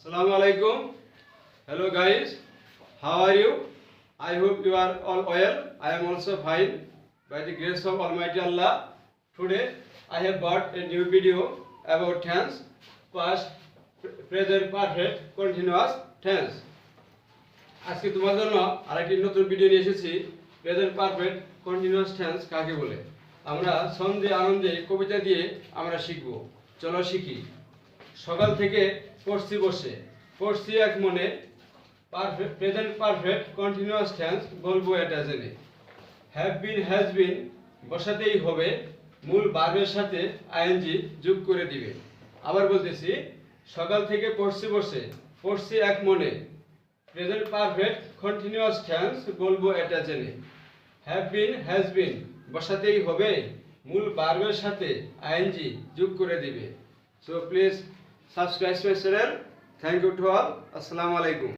Assalamu alaikum. Hello guys, how are you? I hope you are all well. I am also fine by the grace of Almighty Allah. Today I have brought a new video about tense, past, present perfect, continuous tense. আজকে তোমার জন্য আরেকটি নতুন video নিয়ে এসেছি। Present perfect continuous tense কাকে বলে? আমরা ছন্দে আনন্দে কবিতা দিয়ে আমরা শিখব। চলো শিখি। সকাল থেকে পড়ছি বসে, পড়ছি এক মনে, প্রেজেন্ট পারফেক্ট কন্টিনিউয়াস টেন্স বলবো এটা জেনে। হ্যাভ বিন হ্যাজ বিন বসাতেই হবে, মূল ভার্বের সাথে আইএনজি যোগ করে দিবে। আবার বলতেছি, সকাল থেকে পড়ছি বসে, পড়ছি এক মনে, প্রেজেন্ট পারফেক্ট কন্টিনিউয়াস টেন্স বলবো এটা জেনে। হ্যাভ বিন হ্যাজ বিন বসাতেই হবে, মূল ভার্বের সাথে আইএনজি যোগ করে দিবে। So please subscribe my channel. Thank you to all. আসসালামু আলাইকুম।